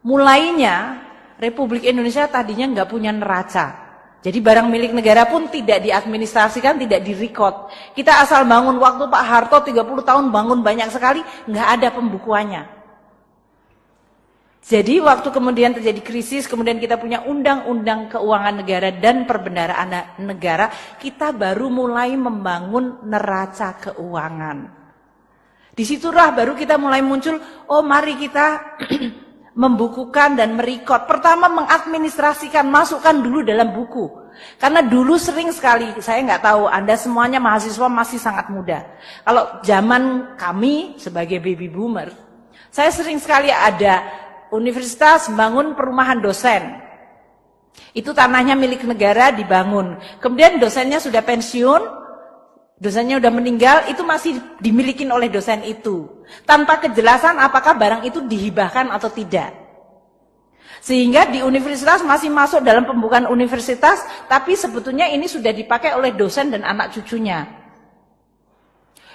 Mulainya Republik Indonesia tadinya nggak punya neraca. Jadi barang milik negara pun tidak diadministrasikan, tidak direkod. Kita asal bangun, waktu Pak Harto 30 tahun bangun banyak sekali, nggak ada pembukuannya. Jadi waktu kemudian terjadi krisis, kemudian kita punya undang-undang keuangan negara dan perbendaharaan negara, kita baru mulai membangun neraca keuangan. Disitulah baru kita mulai muncul, oh mari kita membukukan dan merekod. Pertama mengadministrasikan, masukkan dulu dalam buku. Karena dulu sering sekali, saya nggak tahu, Anda semuanya mahasiswa masih sangat muda. Kalau zaman kami sebagai baby boomer, saya sering sekali ada universitas bangun perumahan dosen. Itu tanahnya milik negara dibangun. Kemudian dosennya sudah pensiun, dosennya sudah meninggal, itu masih dimiliki oleh dosen itu. Tanpa kejelasan apakah barang itu dihibahkan atau tidak. Sehingga di universitas masih masuk dalam pembukaan universitas, tapi sebetulnya ini sudah dipakai oleh dosen dan anak cucunya.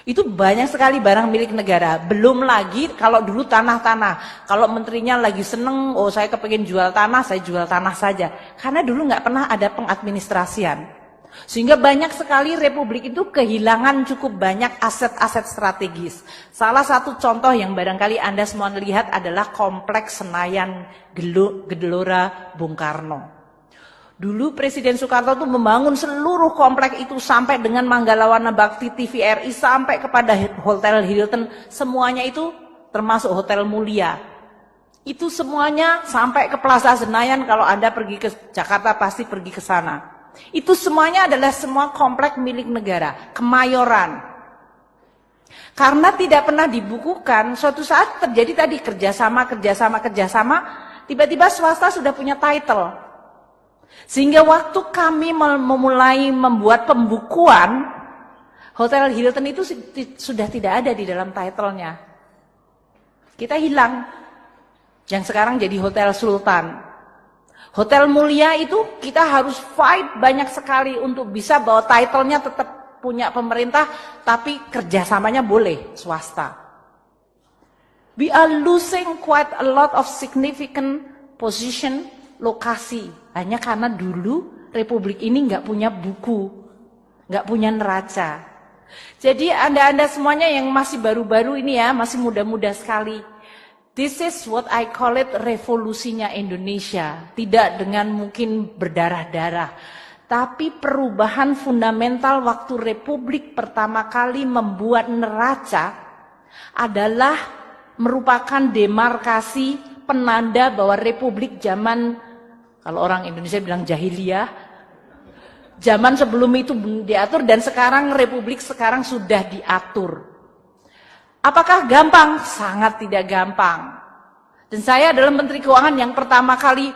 Itu banyak sekali barang milik negara. Belum lagi kalau dulu tanah-tanah. Kalau menterinya lagi seneng, oh saya kepengen jual tanah, saya jual tanah saja. Karena dulu nggak pernah ada pengadministrasian. Sehingga banyak sekali Republik itu kehilangan cukup banyak aset-aset strategis. Salah satu contoh yang barangkali Anda semua lihat adalah Kompleks Senayan Gelora Bung Karno. Dulu Presiden Soekarno itu membangun seluruh kompleks itu sampai dengan Manggalawana Bakti TVRI sampai kepada Hotel Hilton, semuanya itu termasuk Hotel Mulia. Itu semuanya sampai ke Plaza Senayan, kalau Anda pergi ke Jakarta pasti pergi ke sana. Itu semuanya adalah semua kompleks milik negara, Kemayoran. Karena tidak pernah dibukukan, suatu saat terjadi tadi kerjasama, tiba-tiba swasta sudah punya title. Sehingga waktu kami memulai membuat pembukuan, Hotel Hilton itu sudah tidak ada di dalam title-nya. Kita hilang. Yang sekarang jadi Hotel Sultan. Hotel Mulia itu kita harus fight banyak sekali untuk bisa bahwa title-nya tetap punya pemerintah, tapi kerjasamanya boleh swasta. We are losing quite a lot of significant position, lokasi, hanya karena dulu Republik ini nggak punya buku, nggak punya neraca. Jadi anda semuanya yang masih baru-baru ini ya, masih muda-muda sekali. This is what I call it revolusinya Indonesia. Tidak dengan mungkin berdarah-darah, tapi perubahan fundamental waktu Republik pertama kali membuat neraca adalah merupakan demarkasi penanda bahwa Republik zaman, kalau orang Indonesia bilang jahiliyah, zaman sebelum itu diatur dan sekarang Republik sekarang sudah diatur. Apakah gampang? Sangat tidak gampang. Dan saya adalah Menteri Keuangan yang pertama kali